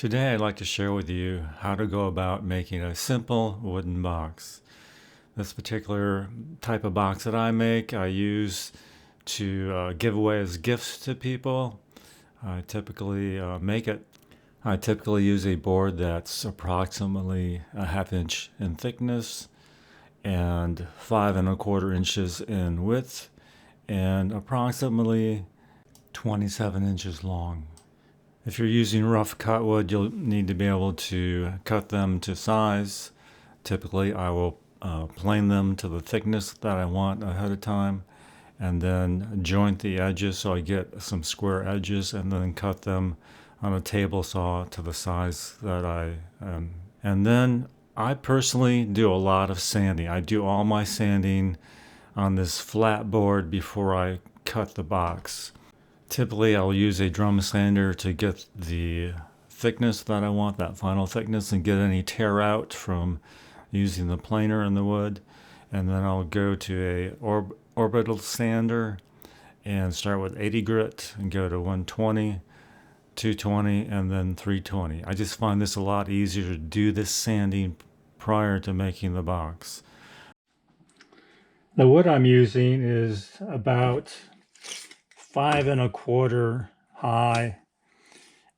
Today I'd like to share with you how to go about making a simple wooden box. This particular type of box that I make, I use to give away as gifts to people. I typically I typically use a board that's approximately a ½ inch in thickness and 5¼ inches in width and approximately 27 inches long. If you're using rough cut wood, you'll need to be able to cut them to size. Typically, I will plane them to the thickness that I want ahead of time, and then joint the edges so I get some square edges, and then cut them on a table saw to the size that I am. And then I personally do a lot of sanding. I do all my sanding on this flat board before I cut the box. Typically, I'll use a drum sander to get the thickness that I want, that final thickness, and get any tear out from using the planer in the wood. And then I'll go to a orbital sander and start with 80 grit and go to 120, 220, and then 320. I just find this a lot easier to do this sanding prior to making the box. The wood I'm using is about 5¼ high,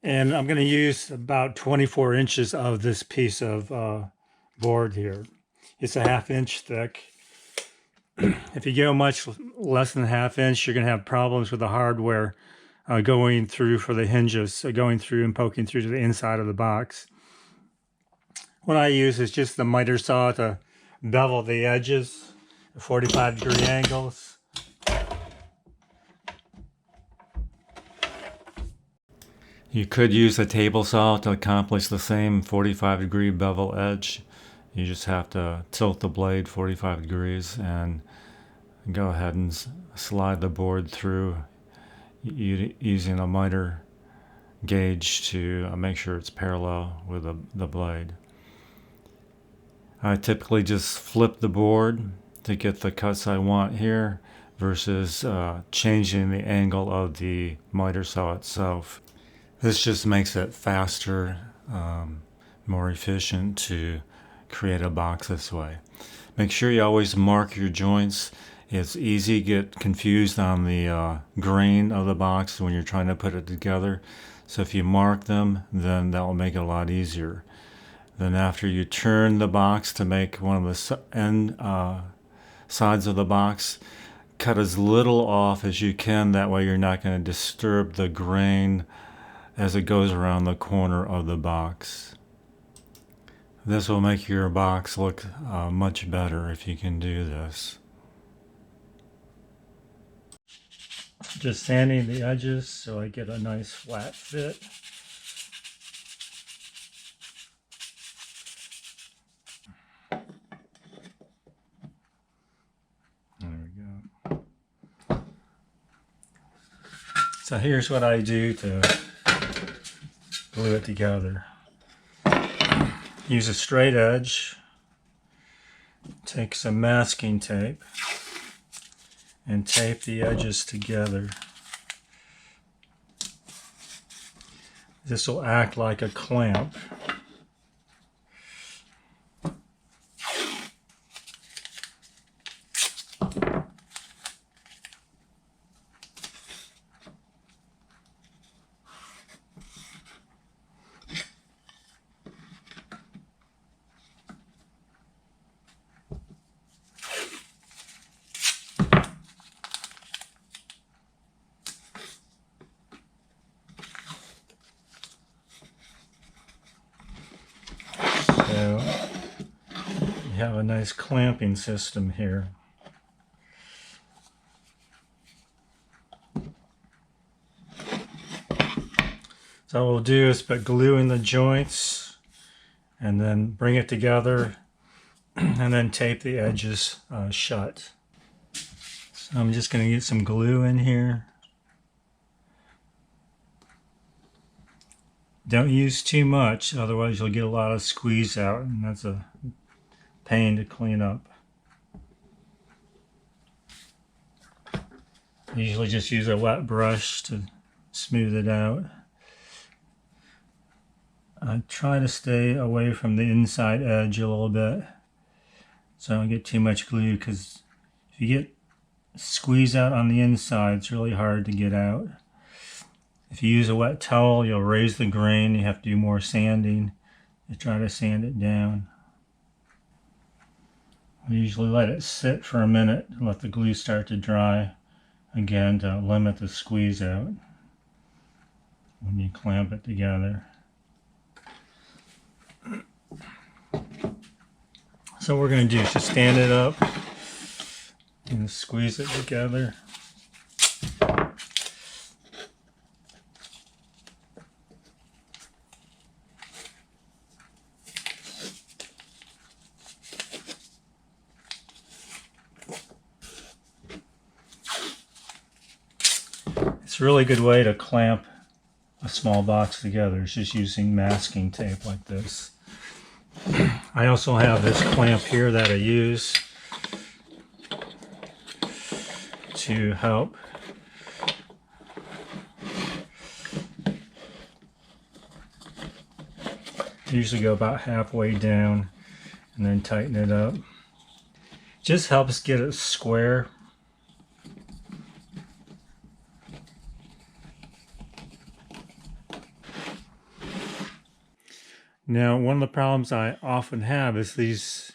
and I'm going to use about 24 inches of this piece of board here. It's a ½ inch thick. If you go much less than a ½ inch, you're going to have problems with the hardware going through for the hinges, going through and poking through to the inside of the box. What I use is just the miter saw to bevel the edges at 45-degree angles. You could use a table saw to accomplish the same 45-degree bevel edge. You just have to tilt the blade 45 degrees and go ahead and slide the board through using a miter gauge to make sure it's parallel with the blade. I typically just flip the board to get the cuts I want here versus changing the angle of the miter saw itself. This just makes it faster, more efficient to create a box this way. Make sure you always mark your joints. It's easy to get confused on the grain of the box when you're trying to put it together. So if you mark them, then that will make it a lot easier. Then after you turn the box to make one of the end sides of the box, cut as little off as you can. That way you're not going to disturb the grain as it goes around the corner of the box. This will make your box look much better if you can do this. Just sanding the edges so I get a nice flat fit. There we go. So here's what I do to glue it together. Use a straight edge, take some masking tape, and tape the edges together. This will act like a clamp. So you have a nice clamping system here. So what we'll do is put glue in the joints and then bring it together and then tape the edges shut. So I'm just going to get some glue in here. Don't use too much, otherwise you'll get a lot of squeeze out, and that's a pain to clean up. I usually just use a wet brush to smooth it out. I try to stay away from the inside edge a little bit so I don't get too much glue, because if you get squeeze out on the inside, it's really hard to get out. If you use a wet towel, you'll raise the grain. You have to do more sanding to try to sand it down. I usually let it sit for a minute and let the glue start to dry, again to limit the squeeze out when you clamp it together. So what we're going to do is just stand it up and squeeze it together. It's a really good way to clamp a small box together. It's just using masking tape like this. I also have this clamp here that I use to help usually go about halfway down and then tighten it up. Just helps get it square. Now, one of the problems I often have is these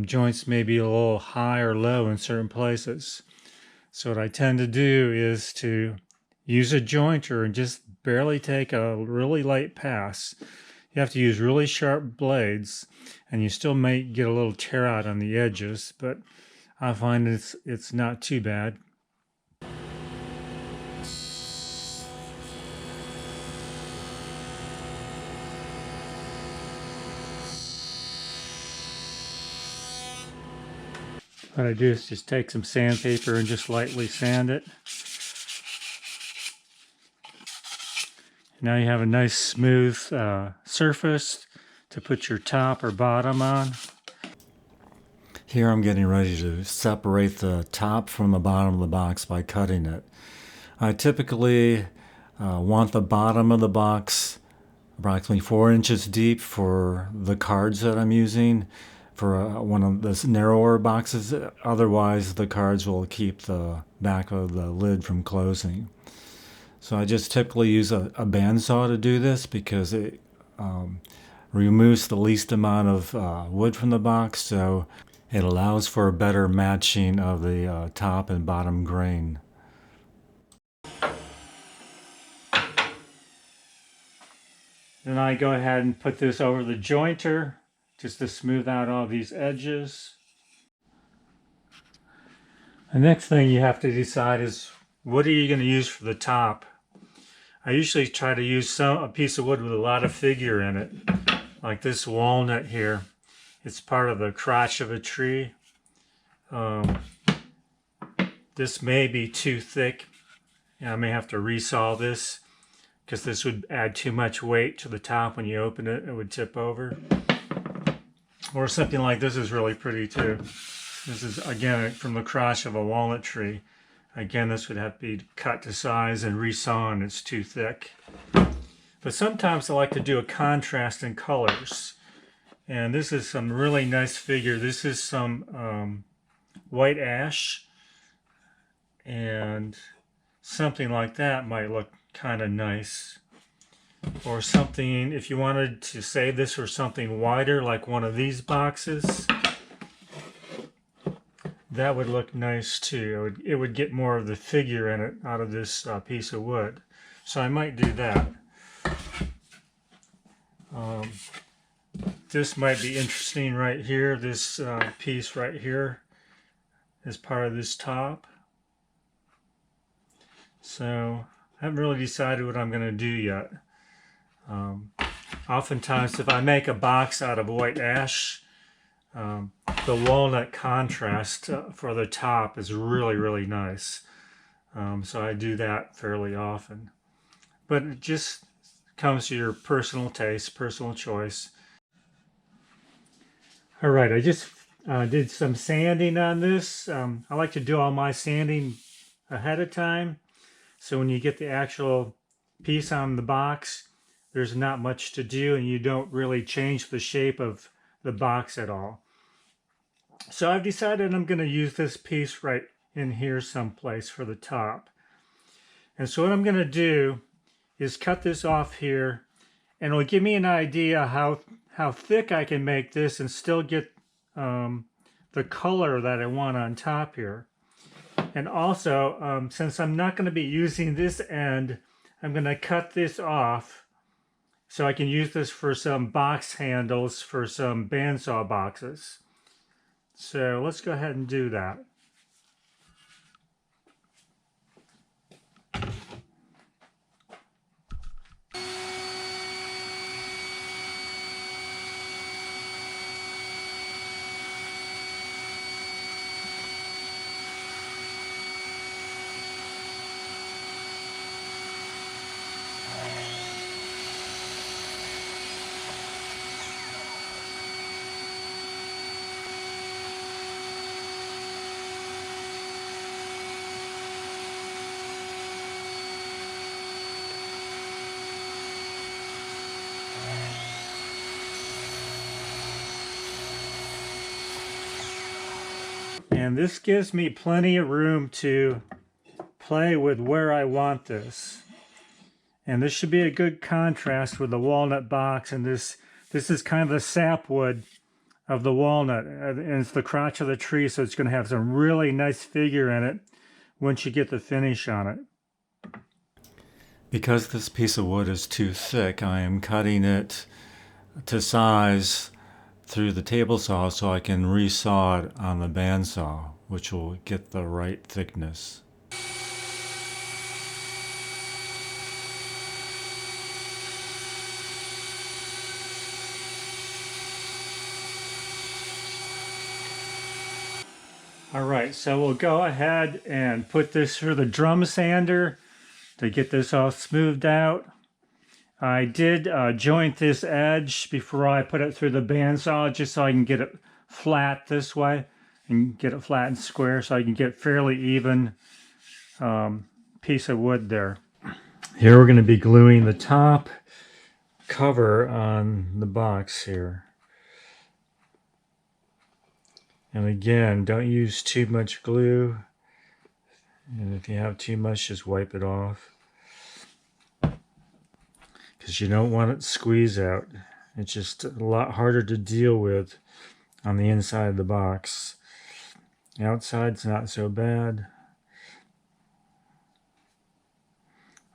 joints may be a little high or low in certain places. So what I tend to do is to use a jointer and just barely take a really light pass. You have to use really sharp blades, and you still may get a little tear out on the edges, but I find it's not too bad. What I do is just take some sandpaper and just lightly sand it. Now you have a nice smooth surface to put your top or bottom on. Here I'm getting ready to separate the top from the bottom of the box by cutting it. I typically want the bottom of the box approximately 4 inches deep for the cards that I'm using. For one of the narrower boxes, otherwise the cards will keep the back of the lid from closing. So I just typically use a bandsaw to do this because it removes the least amount of wood from the box, so it allows for a better matching of the top and bottom grain. Then I go ahead and put this over the jointer just to smooth out all these edges. The next thing you have to decide is, what are you going to use for the top? I usually try to use a piece of wood with a lot of figure in it, like this walnut here. It's part of the crotch of a tree. This may be too thick. I may have to resaw this because this would add too much weight to the top. When you open it, it would tip over. Or something like this is really pretty too. This is, again, from the crotch of a walnut tree. Again, this would have to be cut to size and resawn. It's too thick. But sometimes I like to do a contrast in colors. And this is some really nice figure. This is some white ash. And something like that might look kind of nice. Or something, if you wanted to save this for something wider, like one of these boxes, that would look nice too. It would get more of the figure in it out of this piece of wood. So I might do that. This might be interesting right here. This piece right here is part of this top. So I haven't really decided what I'm going to do yet. Oftentimes, if I make a box out of white ash, the walnut contrast for the top is really, really nice. So I do that fairly often. But it just comes to your personal taste, personal choice. All right, I just did some sanding on this. I like to do all my sanding ahead of time. So when you get the actual piece on the box, there's not much to do and you don't really change the shape of the box at all. So I've decided I'm going to use this piece right in here someplace for the top. And so what I'm going to do is cut this off here, and it'll give me an idea how thick I can make this and still get the color that I want on top here. And also, since I'm not going to be using this end, I'm going to cut this off so I can use this for some box handles for some bandsaw boxes. So let's go ahead and do that. And this gives me plenty of room to play with where I want this. And this should be a good contrast with the walnut box. And this is kind of the sapwood of the walnut. And it's the crotch of the tree, so it's going to have some really nice figure in it once you get the finish on it. Because this piece of wood is too thick, I am cutting it to size through the table saw so I can resaw it on the bandsaw, which will get the right thickness. Alright, so we'll go ahead and put this through the drum sander to get this all smoothed out. I did joint this edge before I put it through the bandsaw just so I can get it flat this way and get it flat and square so I can get fairly even piece of wood there. Here we're going to be gluing the top cover on the box here. And again, don't use too much glue. And if you have too much, just wipe it off. Because you don't want it to squeeze out. It's just a lot harder to deal with on the inside of the box. The outside's not so bad.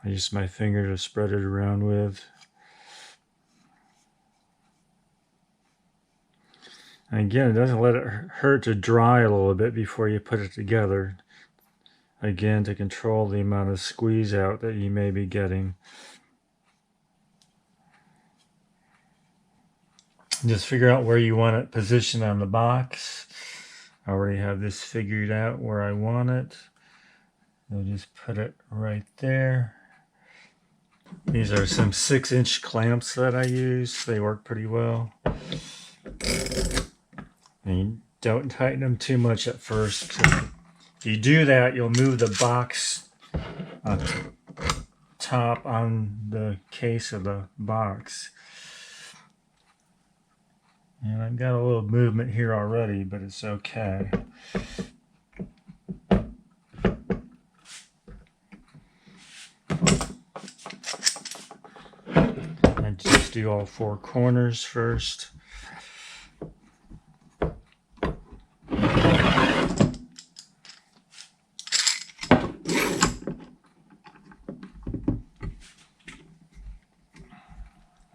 I use my finger to spread it around with. And again, it doesn't let it hurt to dry a little bit before you put it together. Again, to control the amount of squeeze out that you may be getting. Just figure out where you want it positioned on the box. I already have this figured out where I want it. I'll just put it right there. These are some 6-inch clamps that I use. They work pretty well. And you don't tighten them too much at first. If you do that, you'll move the box top on the case of the box. And I've got a little movement here already, but it's okay. I just do all 4 corners first.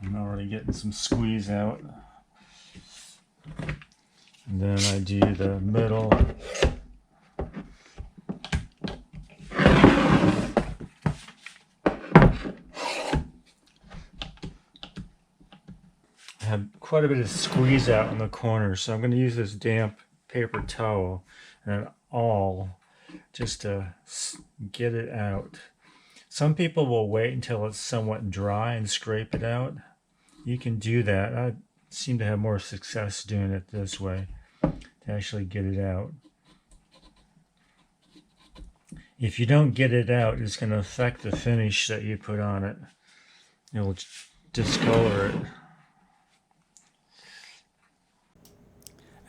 I'm already getting some squeeze out. And then I do the middle. I have quite a bit of squeeze out in the corners, so I'm going to use this damp paper towel and an awl just to get it out. Some people will wait until it's somewhat dry and scrape it out. You can do that. I seem to have more success doing it this way to actually get it out. If you don't get it out, it's going to affect the finish that you put on it. It'll discolor it.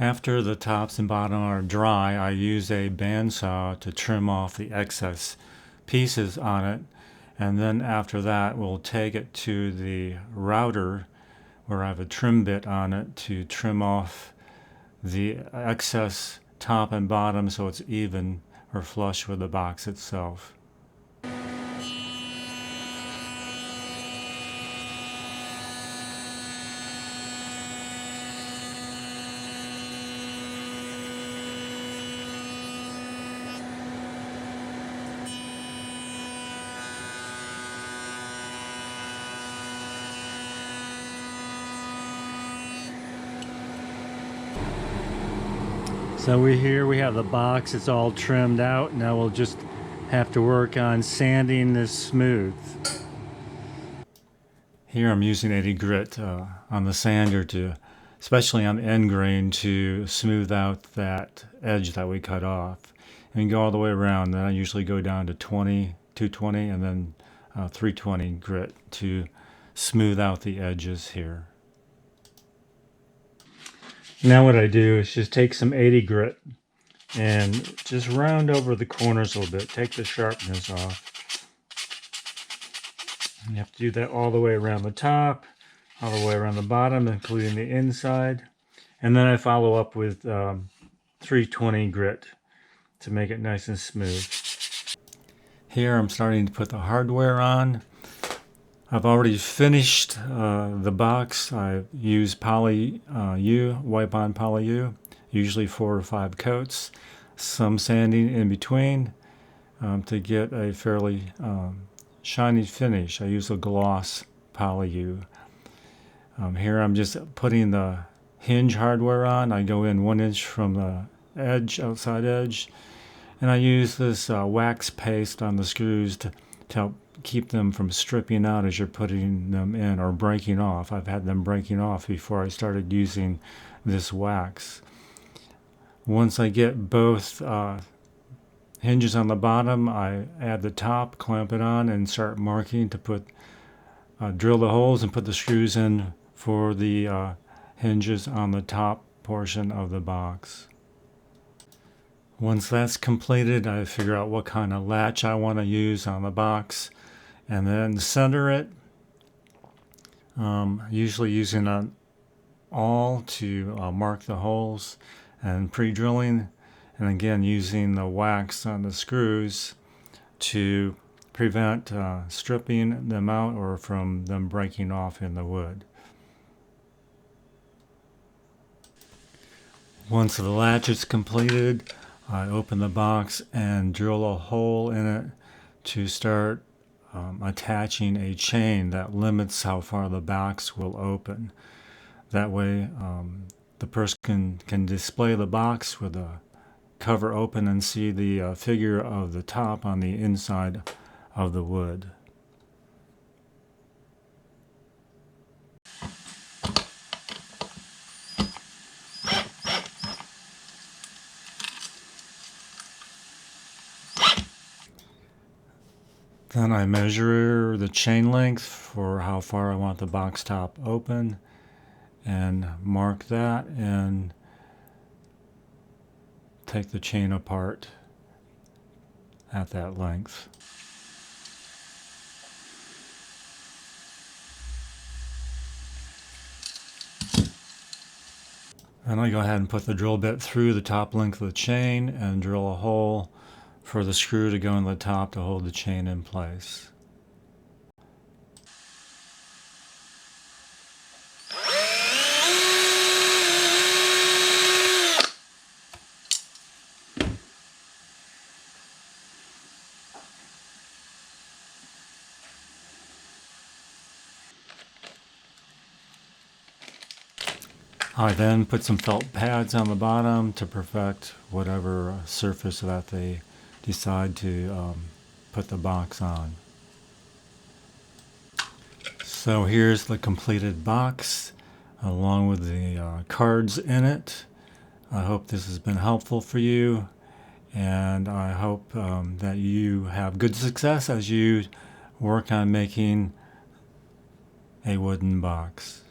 After the tops and bottom are dry, I use a bandsaw to trim off the excess pieces on it, and then after that we'll take it to the router where I have a trim bit on it to trim off the excess top and bottom so it's even or flush with the box itself. So we have the box, it's all trimmed out. Now we'll just have to work on sanding this smooth. Here I'm using 80 grit on the sander to, especially on the end grain, to smooth out that edge that we cut off. And go all the way around. Then I usually go down to 220, and then 320 grit to smooth out the edges here. Now what I do is just take some 80 grit and just round over the corners a little bit. Take the sharpness off. You have to do that all the way around the top, all the way around the bottom, including the inside. And then I follow up with 320 grit to make it nice and smooth. Here I'm starting to put the hardware on. I've already finished the box. I use poly U, wipe-on poly U, usually 4 or 5 coats, some sanding in between to get a fairly shiny finish. I use a gloss poly U. Here I'm just putting the Hinge hardware on. I go in 1 inch from the edge, outside edge, and I use this wax paste on the screws to help keep them from stripping out as you're putting them in or breaking off. I've had them breaking off before I started using this wax. Once I get both hinges on the bottom, I add the top, clamp it on, and start marking to put drill the holes and put the screws in for the hinges on the top portion of the box. Once that's completed, I figure out what kind of latch I want to use on the box and then center it, usually using an awl to mark the holes and pre-drilling, and again using the wax on the screws to prevent stripping them out or from them breaking off in the wood. Once the latch is completed, I open the box and drill a hole in it to start attaching a chain that limits how far the box will open. That way the person can display the box with the cover open and see the figure of the top on the inside of the wood. Then I measure the chain length for how far I want the box top open and mark that and take the chain apart at that length. Then I go ahead and put the drill bit through the top length of the chain and drill a hole for the screw to go in the top to hold the chain in place. I then put some felt pads on the bottom to perfect whatever surface that they decide to put the box on. So here's the completed box along with the cards in it. I hope this has been helpful for you, and I hope that you have good success as you work on making a wooden box.